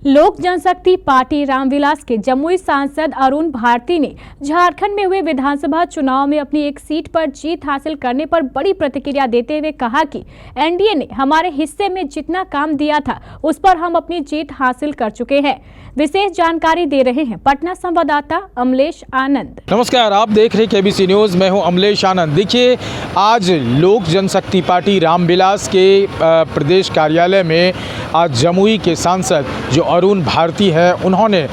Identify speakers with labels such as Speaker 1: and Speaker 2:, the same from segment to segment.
Speaker 1: लोक जनशक्ति पार्टी रामविलास के जमुई सांसद अरुण भारती ने झारखंड में हुए विधानसभा चुनाव में अपनी एक सीट पर जीत हासिल करने पर बड़ी प्रतिक्रिया देते हुए कहा कि एनडीए ने हमारे हिस्से में जितना काम दिया था उस पर हम अपनी जीत हासिल कर चुके हैं। विशेष जानकारी दे रहे हैं पटना संवाददाता अमलेश आनंद।
Speaker 2: नमस्कार, आप देख रहे हैं केबीसी न्यूज़। मैं हूं अमलेश आनंद। देखिए, आज लोक जनशक्ति पार्टी रामविलास के प्रदेश कार्यालय में आज जमुई के सांसद जो अरुण भारती है, उन्होंने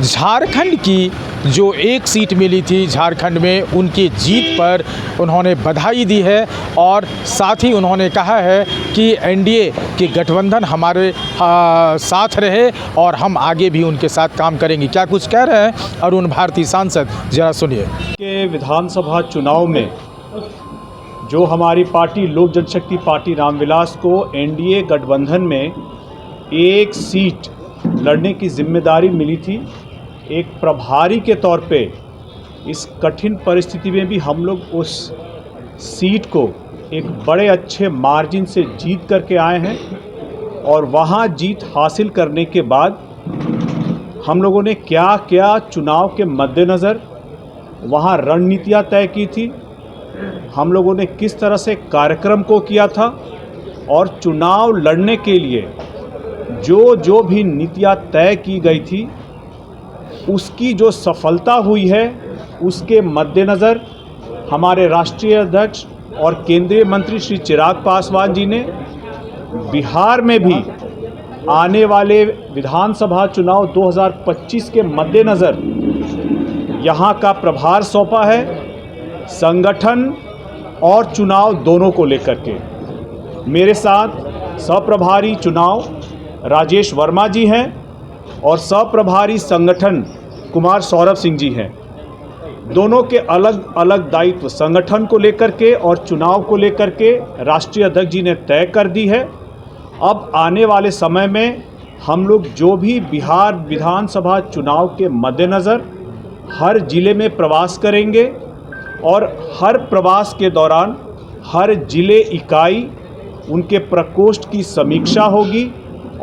Speaker 2: झारखंड की जो एक सीट मिली थी झारखंड में, उनकी जीत पर उन्होंने बधाई दी है और साथ ही उन्होंने कहा है कि एनडीए के गठबंधन हमारे साथ रहे और हम आगे भी उनके साथ काम करेंगे। क्या कुछ कह रहे हैं अरुण भारती सांसद, जरा सुनिए।
Speaker 3: के विधानसभा चुनाव में जो हमारी पार्टी लोक जनशक्ति पार्टी रामविलास को एनडीए गठबंधन में एक सीट लड़ने की जिम्मेदारी मिली थी, एक प्रभारी के तौर पे इस कठिन परिस्थिति में भी हम लोग उस सीट को एक बड़े अच्छे मार्जिन से जीत करके आए हैं। और वहाँ जीत हासिल करने के बाद हम लोगों ने क्या क्या चुनाव के मद्देनज़र वहाँ रणनीतियाँ तय की थी, हम लोगों ने किस तरह से कार्यक्रम को किया था और चुनाव लड़ने के लिए जो भी नीतियाँ तय की गई थी उसकी जो सफलता हुई है, उसके मद्देनज़र हमारे राष्ट्रीय अध्यक्ष और केंद्रीय मंत्री श्री चिराग पासवान जी ने बिहार में भी आने वाले विधानसभा चुनाव 2025 के मद्देनज़र यहाँ का प्रभार सौंपा है, संगठन और चुनाव दोनों को लेकर के। मेरे साथ सप्रभारी चुनाव राजेश वर्मा जी हैं और सप्रभारी संगठन कुमार सौरभ सिंह जी हैं। दोनों के अलग अलग दायित्व संगठन को लेकर के और चुनाव को लेकर के राष्ट्रीय अध्यक्ष जी ने तय कर दी है। अब आने वाले समय में हम लोग जो भी बिहार विधानसभा चुनाव के मद्देनज़र हर जिले में प्रवास करेंगे और हर प्रवास के दौरान हर जिले इकाई उनके प्रकोष्ठ की समीक्षा होगी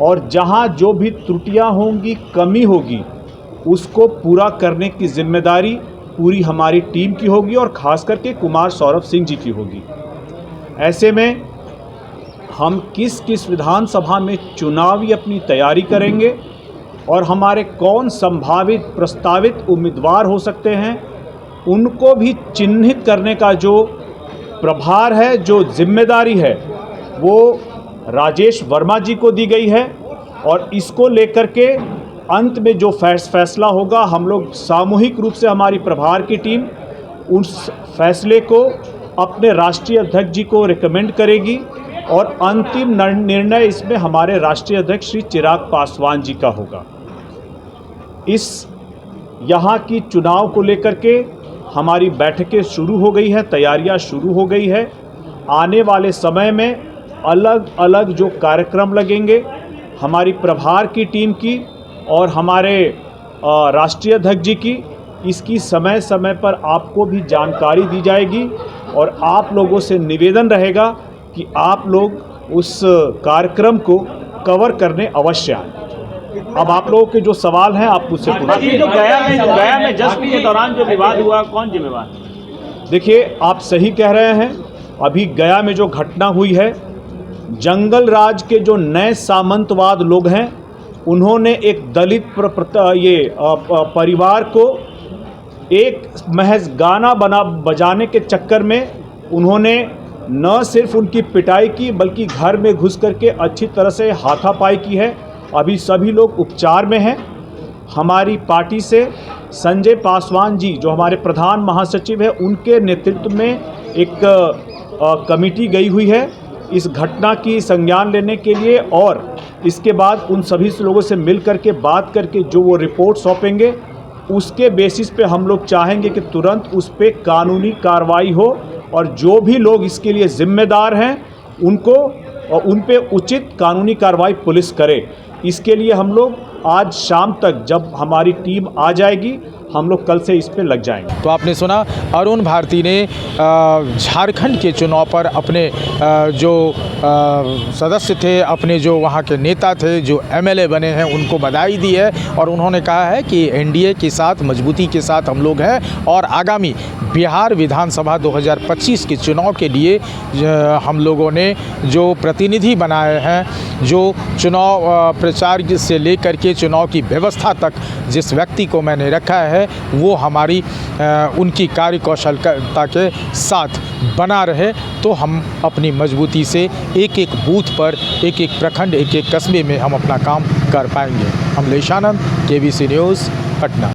Speaker 3: और जहां जो भी त्रुटियां होंगी, कमी होगी, उसको पूरा करने की जिम्मेदारी पूरी हमारी टीम की होगी और ख़ास करके कुमार सौरभ सिंह जी की होगी। ऐसे में हम किस किस विधानसभा में चुनावी अपनी तैयारी करेंगे और हमारे कौन संभावित प्रस्तावित उम्मीदवार हो सकते हैं, उनको भी चिन्हित करने का जो प्रभार है, जो जिम्मेदारी है, वो राजेश वर्मा जी को दी गई है। और इसको लेकर के अंत में जो फैसला होगा, हम लोग सामूहिक रूप से हमारी प्रभार की टीम उस फैसले को अपने राष्ट्रीय अध्यक्ष जी को रिकमेंड करेगी और अंतिम निर्णय इसमें हमारे राष्ट्रीय अध्यक्ष श्री चिराग पासवान जी का होगा। इस यहाँ की चुनाव को लेकर के हमारी बैठकें शुरू हो गई है, तैयारियां शुरू हो गई है। आने वाले समय में अलग अलग जो कार्यक्रम लगेंगे, हमारी प्रभार की टीम की और हमारे राष्ट्रीय अध्यक्ष जी की, इसकी समय समय पर आपको भी जानकारी दी जाएगी और आप लोगों से निवेदन रहेगा कि आप लोग उस कार्यक्रम को कवर करने अवश्य आएँ। अब आप लोगों के जो सवाल हैं आप मुझसे पूछिए।
Speaker 4: जो गया में जश्न के दौरान जो विवाद हुआ, कौन जिम्मेवार?
Speaker 3: देखिए, आप सही कह रहे हैं। अभी गया में जो घटना हुई है, जंगल राज के जो नए सामंतवाद लोग हैं, उन्होंने एक दलित परिवार को एक महज गाना बजाने के चक्कर में उन्होंने न सिर्फ उनकी पिटाई की, बल्कि घर में घुस करके अच्छी तरह से हाथापाई की है। अभी सभी लोग उपचार में हैं। हमारी पार्टी से संजय पासवान जी, जो हमारे प्रधान महासचिव हैं, उनके नेतृत्व में एक कमेटी गई हुई है इस घटना की संज्ञान लेने के लिए और इसके बाद उन सभी लोगों से मिल करके बात करके जो वो रिपोर्ट सौंपेंगे, उसके बेसिस पे हम लोग चाहेंगे कि तुरंत उस पे कानूनी कार्रवाई हो और जो भी लोग इसके लिए जिम्मेदार हैं उनको उन पे उचित कानूनी कार्रवाई पुलिस करे। इसके लिए हम लोग आज शाम तक जब हमारी टीम आ जाएगी, हम लोग कल से इस पे लग जाएंगे।
Speaker 2: तो आपने सुना, अरुण भारती ने झारखंड के चुनाव पर अपने जो सदस्य थे, अपने जो वहाँ के नेता थे, जो एमएलए बने हैं, उनको बधाई दी है और उन्होंने कहा है कि एनडीए के साथ मजबूती के साथ हम लोग हैं और आगामी बिहार विधानसभा 2025 के चुनाव के लिए हम लोगों ने जो प्रतिनिधि बनाए हैं, जो चुनाव प्रचार से लेकर के चुनाव की व्यवस्था तक जिस व्यक्ति को मैंने रखा है, वो हमारी उनकी कार्यकौशलता के साथ बना रहे, तो हम अपनी मजबूती से एक एक बूथ पर, एक एक प्रखंड, एक एक कस्बे में हम अपना काम कर पाएंगे। अमलेश आनंद, केबीसी न्यूज़, पटना।